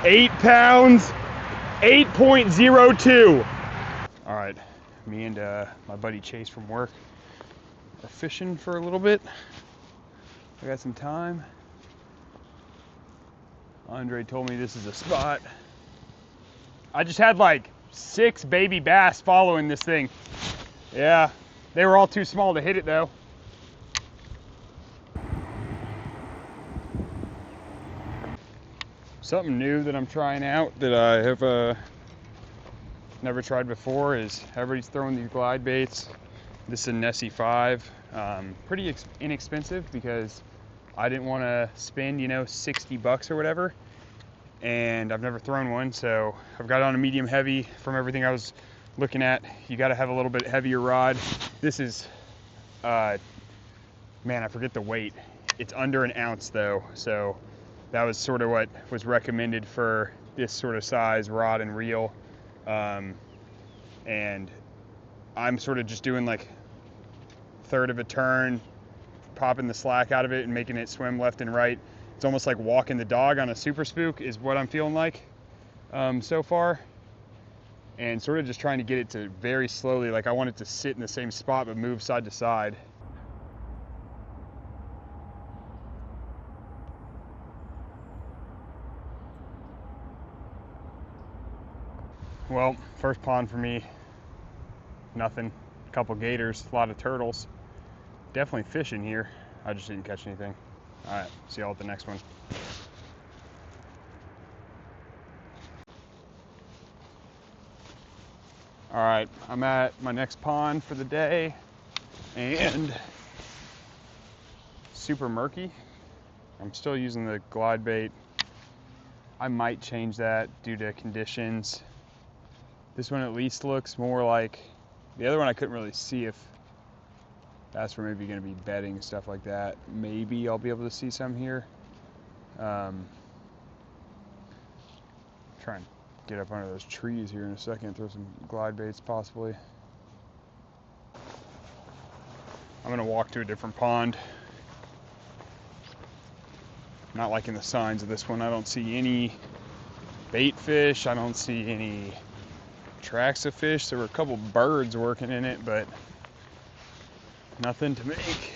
8 pounds, 8.02. All right, me and my buddy Chase from work are fishing for a little bit. I got some time. Andre told me this is a spot. I just had like 6 baby bass following this thing. Yeah, they were all too small to hit it though. Something new that I'm trying out that I have never tried before is everybody's throwing these glide baits. This is a Nessie 5. Pretty inexpensive because I didn't want to spend, you know, 60 bucks or whatever. And I've never thrown one, so I've got it on a medium heavy. From everything I was looking at, you got to have a little bit heavier rod. This is, man, I forget the weight. It's under an ounce though, so that was sort of what was recommended for this sort of size rod and reel. And I'm sort of just doing like third of a turn, popping the slack out of it and making it swim left and right. It's almost like walking the dog on a super spook is what I'm feeling like so far. And sort of just trying to get it to very slowly, like I want it to sit in the same spot but move side to side. Well, first pond for me, nothing. A couple gators, a lot of turtles. Definitely fishing here. I just didn't catch anything. All right, see y'all at the next one. All right, I'm at my next pond for the day, and super murky. I'm still using the glide bait. I might change that due to conditions. This one at least looks more like, the other one I couldn't really see if that's where maybe going to be bedding and stuff like that. Maybe I'll be able to see some here. Try and get up under those trees here in a second, throw some glide baits possibly. I'm going to walk to a different pond. Not liking the signs of this one. I don't see any bait fish. I don't see any tracks of fish. There were a couple birds working in it, but nothing to make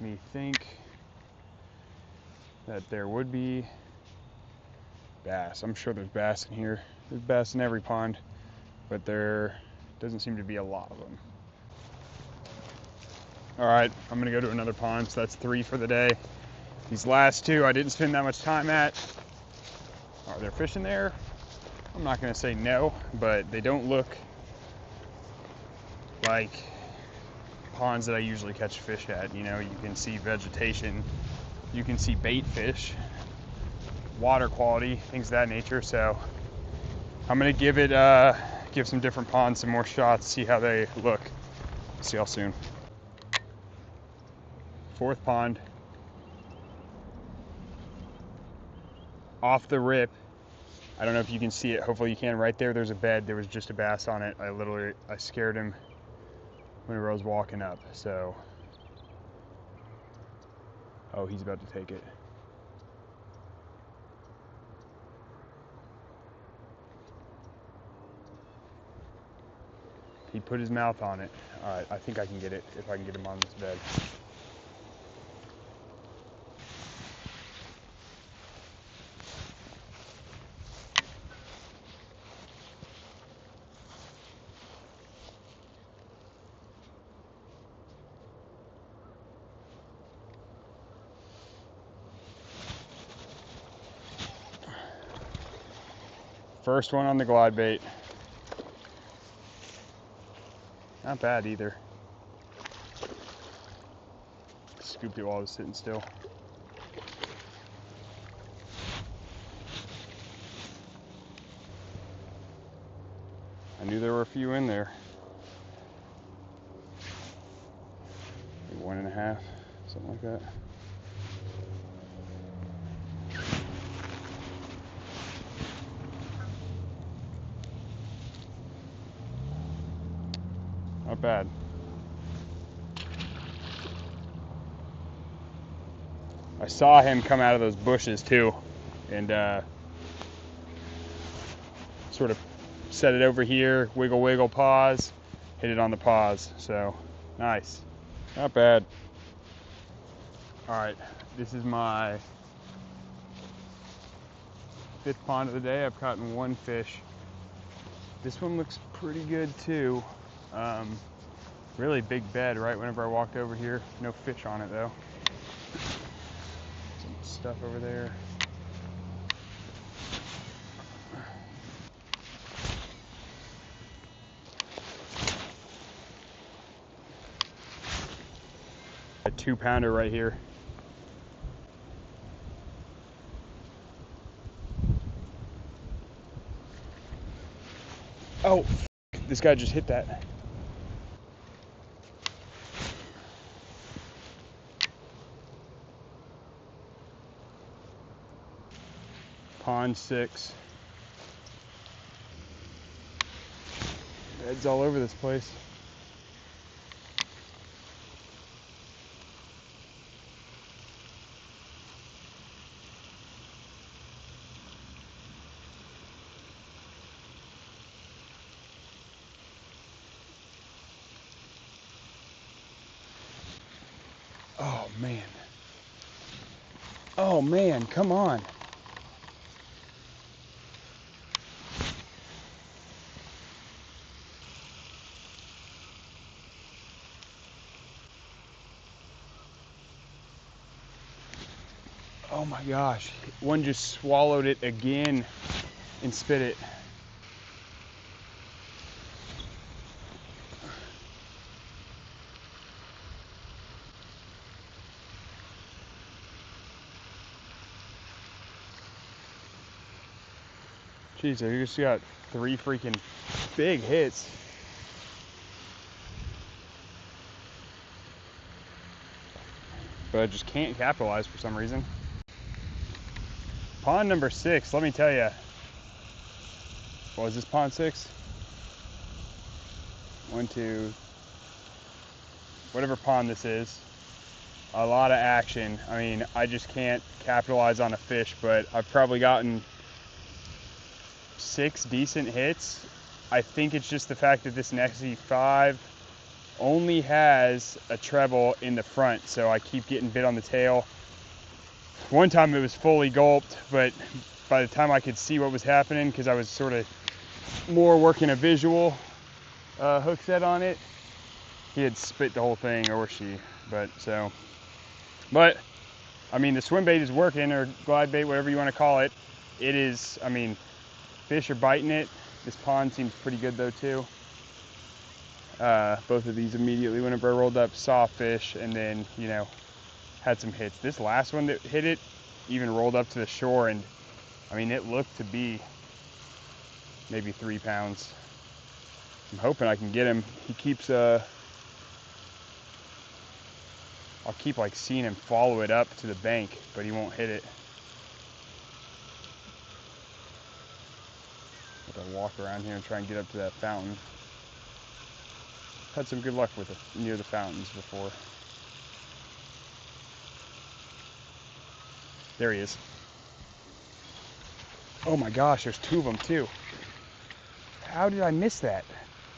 me think that there would be bass. I'm sure there's bass in here. There's bass in every pond, but there doesn't seem to be a lot of them. All right, I'm gonna go to another pond, so that's 3 for the day. These last 2 I didn't spend that much time at. Are there fish in there? I'm not gonna say no, but they don't look like ponds that I usually catch fish at. You know, you can see vegetation, you can see bait fish, water quality, things of that nature. So I'm gonna give some different ponds some more shots, see how they look. See y'all soon. 4th pond. Off the rip. I don't know if you can see it. Hopefully you can. Right there, there's a bed. There was just a bass on it. I scared him whenever I was walking up. So, oh, he's about to take it. He put his mouth on it. All right, I think I can get it if I can get him on this bed. First one on the glide bait. Not bad either. Scooped it while I was sitting still. I knew there were a few in there. Maybe 1.5, something like that. Not bad. I saw him come out of those bushes too, and sort of set it over here, wiggle, wiggle, pause, hit it on the pause. So nice, not bad. All right, this is my 5th pond of the day. I've caught 1 fish. This one looks pretty good too. Really big bed right whenever I walked over here. No fish on it though. Some stuff over there. A 2-pounder right here. Oh, this guy just hit that. Pond 6. Beds all over this place. Oh man. Oh man, come on. Oh my gosh. One just swallowed it again and spit it. Jeez, I just got 3 freaking big hits. But I just can't capitalize for some reason. Pond number 6, let me tell you. What was this, pond 6? 1, 2, whatever pond this is. A lot of action. I mean, I just can't capitalize on a fish, but I've probably gotten 6 decent hits. I think it's just the fact that this Nessie 5 only has a treble in the front, so I keep getting bit on the tail. One time it was fully gulped, but by the time I could see what was happening, because I was sort of more working a visual hook set on it, he had spit the whole thing, or she. But I mean, the swim bait is working, or glide bait, whatever you want to call it. It is, I mean, fish are biting it. This pond seems pretty good though too. Both of these immediately whenever I rolled up saw fish, and then, you know, had some hits. This last one that hit it even rolled up to the shore, and I mean, it looked to be maybe 3 pounds. I'm hoping I can get him. He keeps I'll keep like seeing him follow it up to the bank, but he won't hit it. I'll walk around here and try and get up to that fountain. Had some good luck with it near the fountains before. There he is. Oh my gosh, there's 2 of them too. How did I miss that?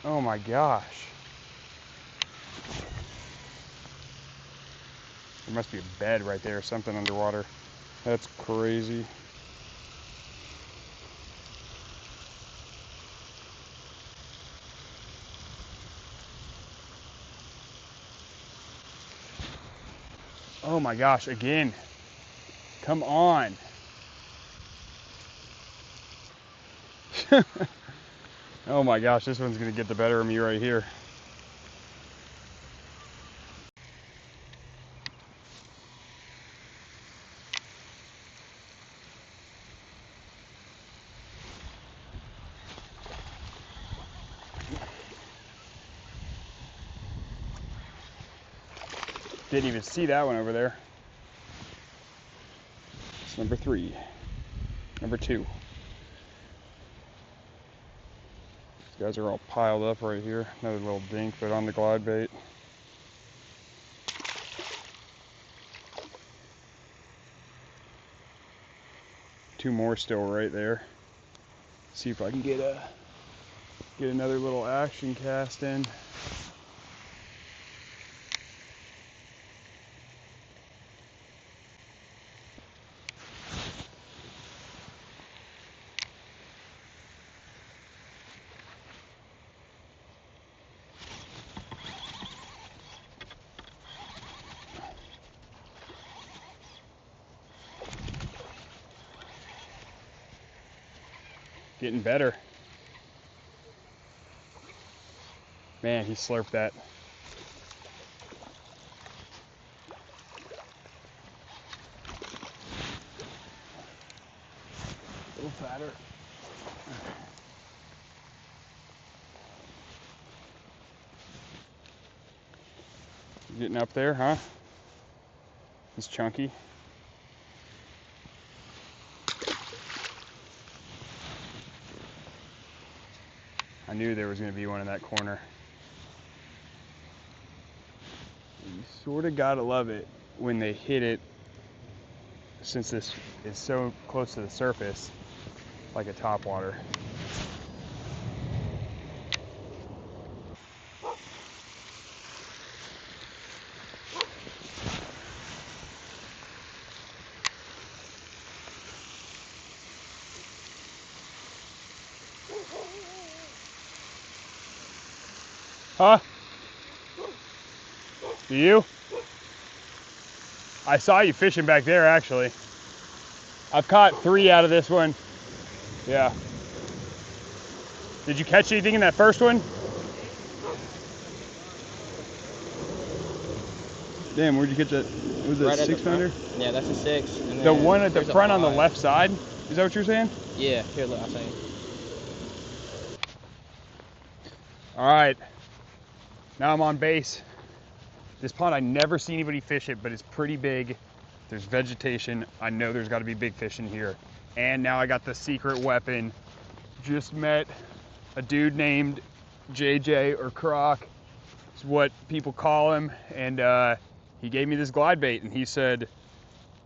Oh my gosh. There must be a bed right there or something underwater. That's crazy. Oh my gosh, again. Come on. Oh my gosh, this one's gonna get the better of me right here. Didn't even see that one over there. It's number 3. Number 2. These guys are all piled up right here. Another little dink, but on the glide bait. Two more still right there. See if I can get another little action cast in. Getting better. Man, he slurped that. A little fatter. Getting up there, huh? He's chunky. I knew there was going to be one in that corner. You sort of got to love it when they hit it, since this is so close to the surface, like a topwater. Huh? You? I saw you fishing back there, actually. I've caught 3 out of this one. Yeah. Did you catch anything in that first one? Damn, where'd you catch that? Was it right a 6-pounder? Yeah, that's a 6. And the one at the front on the left side? Is that what you're saying? Yeah, here, look, I'll show you. All right. Now I'm on base. This pond, I never see anybody fish it, but it's pretty big. There's vegetation. I know there's got to be big fish in here. And now I got the secret weapon. Just met a dude named JJ, or Croc. It's what people call him. And he gave me this glide bait, and he said,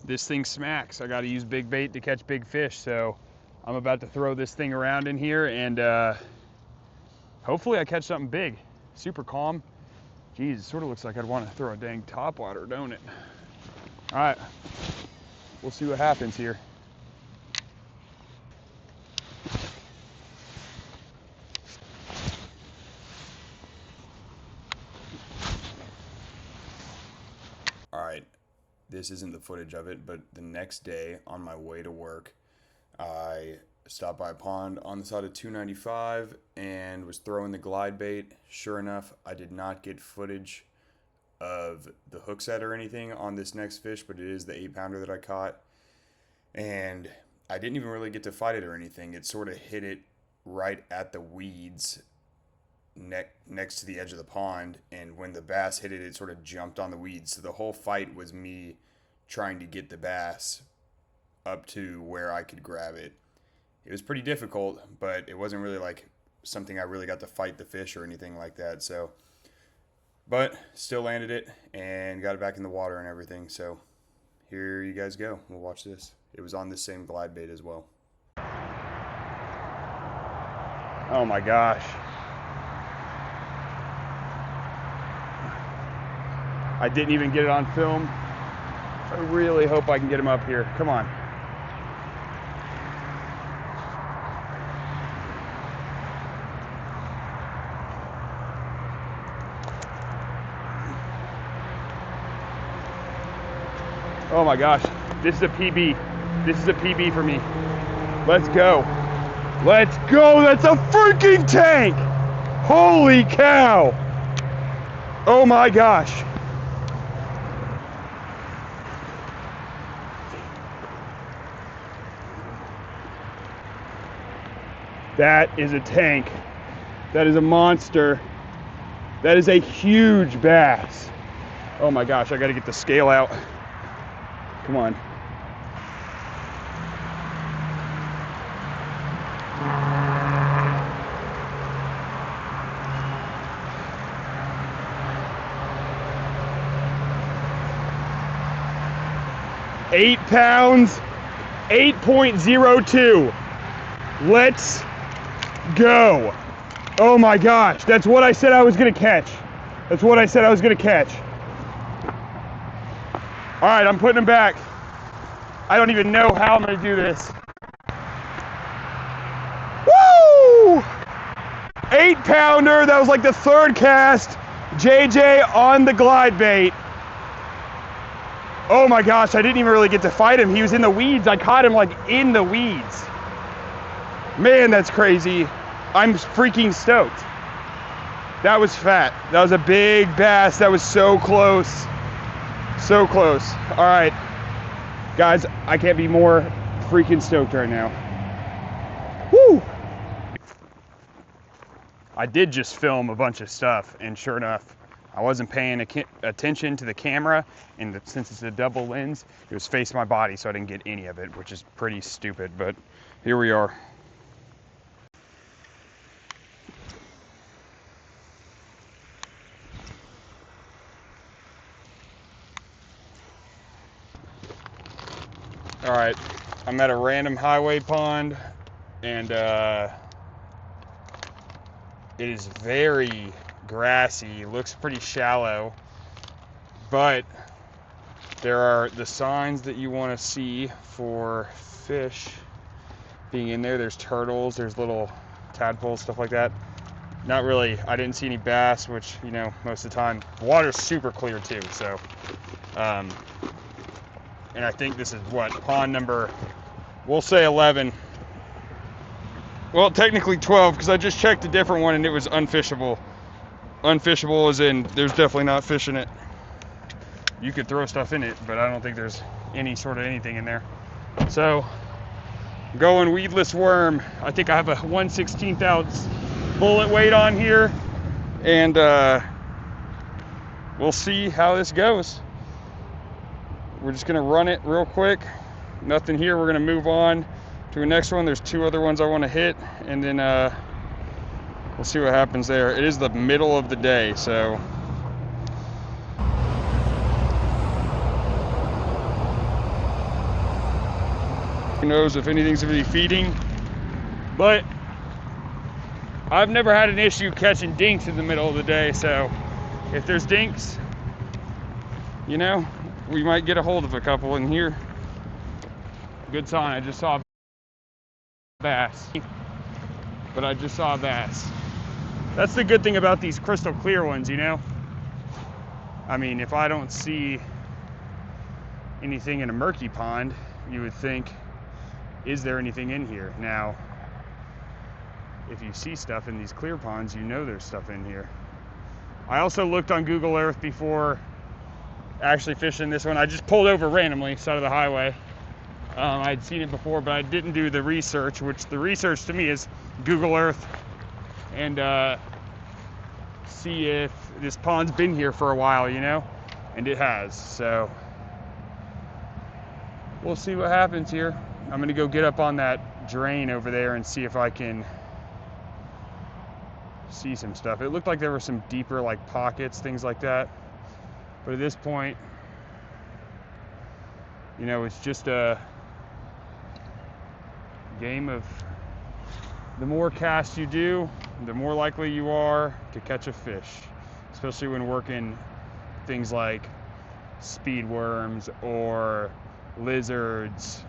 this thing smacks. I got to use big bait to catch big fish. So I'm about to throw this thing around in here, and hopefully I catch something big. Super calm. Geez, it sort of looks like I'd want to throw a dang topwater, don't it? All right, we'll see what happens here. All right, this isn't the footage of it, but the next day on my way to work, I stopped by a pond on the side of 295 and was throwing the glide bait. Sure enough, I did not get footage of the hook set or anything on this next fish, but it is the 8-pounder that I caught. And I didn't even really get to fight it or anything. It sort of hit it right at the weeds next to the edge of the pond. And when the bass hit it, it sort of jumped on the weeds. So the whole fight was me trying to get the bass up to where I could grab it. It was pretty difficult, but it wasn't really like something I really got to fight the fish or anything like that. So, but still landed it and got it back in the water and everything. So here you guys go. We'll watch this. It was on this same glide bait as well. Oh my gosh. I didn't even get it on film. I really hope I can get him up here. Come on. Oh my gosh, this is a PB. This is a PB for me. Let's go. Let's go, that's a freaking tank! Holy cow! Oh my gosh. That is a tank. That is a monster. That is a huge bass. Oh my gosh, I gotta get the scale out. Come on. £8, 8.02. Let's go. Oh my gosh, that's what I said I was gonna catch. That's what I said I was gonna catch. All right, I'm putting him back. I don't even know how I'm gonna do this. Woo! 8-pounder, that was like the third cast. JJ on the glide bait. Oh my gosh, I didn't even really get to fight him. He was in the weeds. I caught him like in the weeds. Man, that's crazy. I'm freaking stoked. That was fat. That was a big bass. That was so close. So close. All right, guys, I can't be more freaking stoked right now. Woo! I did just film a bunch of stuff, and sure enough, I wasn't paying attention to the camera, and since it's a double lens, it was facing my body, so I didn't get any of it, which is pretty stupid, but here we are. All right, I'm at a random highway pond, and it is very grassy, looks pretty shallow, but there are the signs that you want to see for fish being in there. There's turtles, there's little tadpoles, stuff like that. Not really, I didn't see any bass, which, you know, most of the time, the water's super clear too, so, and I think this is what, pond number, we'll say 11. Well, technically 12, because I just checked a different one and it was unfishable. Unfishable as in, there's definitely not fish in it. You could throw stuff in it, but I don't think there's any sort of anything in there. So, going weedless worm. I think I have a 1/16 ounce bullet weight on here, and we'll see how this goes. We're just gonna run it real quick. Nothing here, we're gonna move on to the next one. There's 2 other ones I wanna hit, and then we'll see what happens there. It is the middle of the day, so. Who knows if anything's gonna be feeding, but I've never had an issue catching dinks in the middle of the day, so if there's dinks, you know, we might get a hold of a couple in here. Good sign, I just saw a bass, but I just saw a bass. That's the good thing about these crystal clear ones, you know? I mean, if I don't see anything in a murky pond, you would think, is there anything in here? Now, if you see stuff in these clear ponds, you know there's stuff in here. I also looked on Google Earth before actually fishing this one. I just pulled over randomly, side of the highway. I'd seen it before, but I didn't do the research, which the research to me is Google Earth and see if this pond's been here for a while, you know? And it has, so we'll see what happens here. I'm gonna go get up on that drain over there and see if I can see some stuff. It looked like there were some deeper like pockets, things like that. But at this point, you know, it's just a game of the more casts you do, the more likely you are to catch a fish, especially when working things like speed worms or lizards,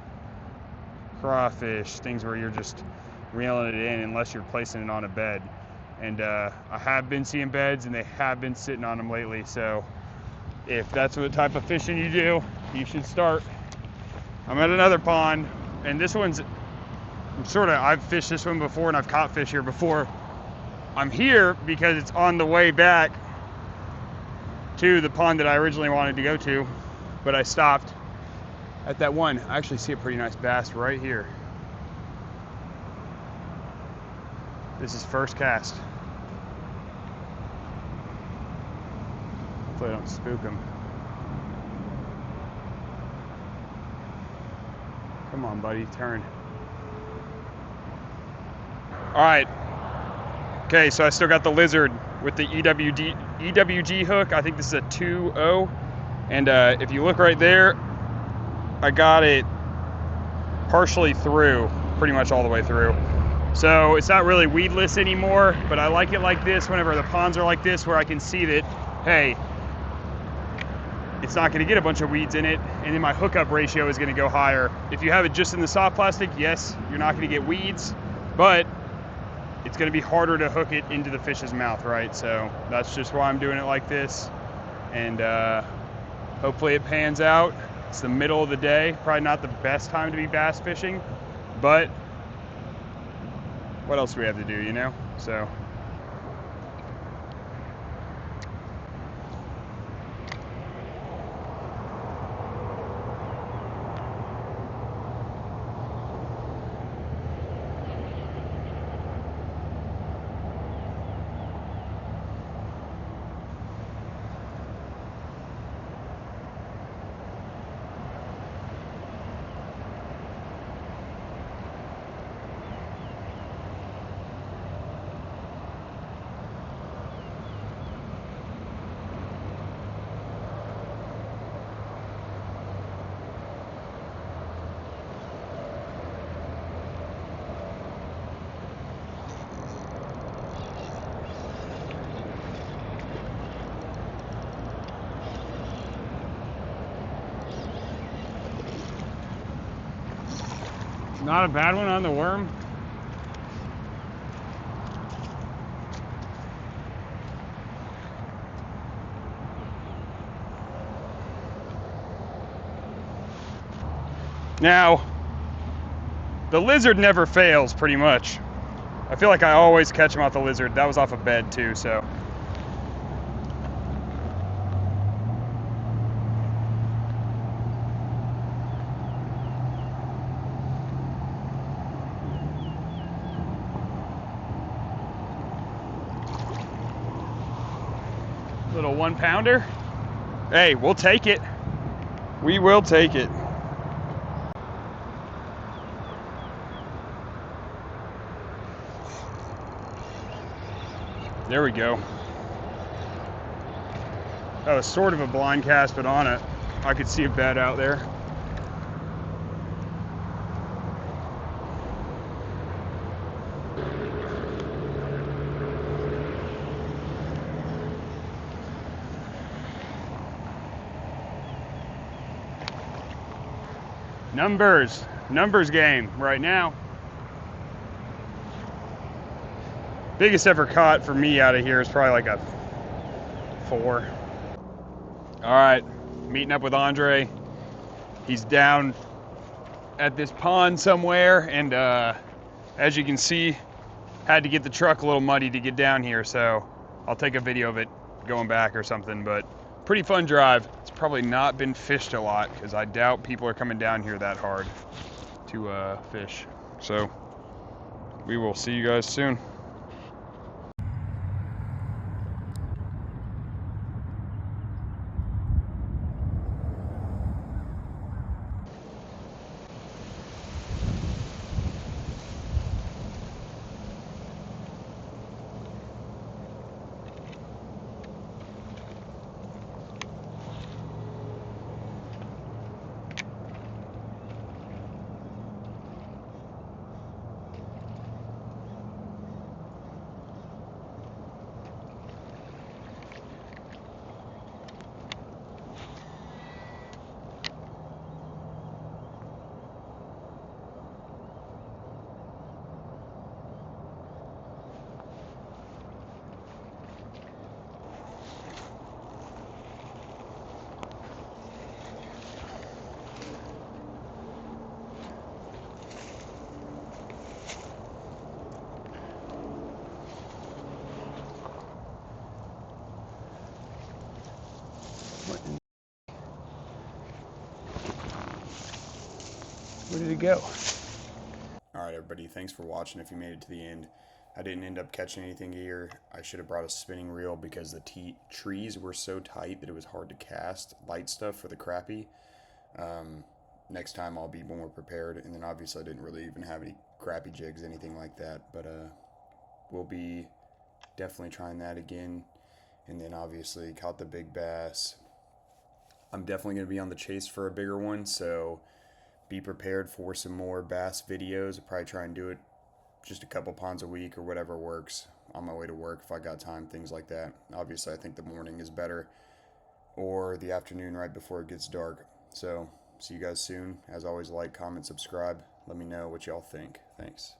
crawfish, things where you're just reeling it in unless you're placing it on a bed. And I have been seeing beds and they have been sitting on them lately, so if that's what type of fishing you do, you should start. I'm at another pond, and this one's I've fished this one before and I've caught fish here before. I'm here because it's on the way back to the pond that I originally wanted to go to, but I stopped at that one. I actually see a pretty nice bass right here. This is first cast. Hopefully I don't spook him. Come on, buddy, turn. All right. Okay, so I still got the lizard with the EWG hook. I think this is a 2.0. And if you look right there, I got it partially through, pretty much all the way through. So it's not really weedless anymore, but I like it like this whenever the ponds are like this, where I can see that, hey, it's not gonna get a bunch of weeds in it, and then my hookup ratio is gonna go higher. If you have it just in the soft plastic, yes, you're not gonna get weeds, but it's gonna be harder to hook it into the fish's mouth, right? So that's just why I'm doing it like this. And hopefully it pans out. It's the middle of the day, probably not the best time to be bass fishing, but what else do we have to do, you know? So. Not a bad one on the worm. Now, the lizard never fails, pretty much. I feel like I always catch him off the lizard. That was off a bed too, so. Little 1 pounder. Hey, we'll take it. We will take it. There we go. That was sort of a blind cast, but on it, I could see a bed out there. Numbers game right now. Biggest ever caught for me out of here is probably like a 4. All right, meeting up with Andre. He's down at this pond somewhere, and as you can see, had to get the truck a little muddy to get down here, so I'll take a video of it going back or something, but pretty fun drive. It's probably not been fished a lot because I doubt people are coming down here that hard to fish. So we will see you guys soon. Where did it go? Alright everybody, thanks for watching if you made it to the end. I didn't end up catching anything here. I should have brought a spinning reel because the trees were so tight that it was hard to cast light stuff for the crappie. Next time I'll be more prepared, and then obviously I didn't really even have any crappie jigs, anything like that, but we'll be definitely trying that again. And then obviously caught the big bass. I'm definitely going to be on the chase for a bigger one, so be prepared for some more bass videos. I'll probably try and do it just a couple ponds a week or whatever works on my way to work if I got time, things like that. Obviously, I think the morning is better, or the afternoon right before it gets dark. So, see you guys soon. As always, like, comment, subscribe. Let me know what y'all think. Thanks.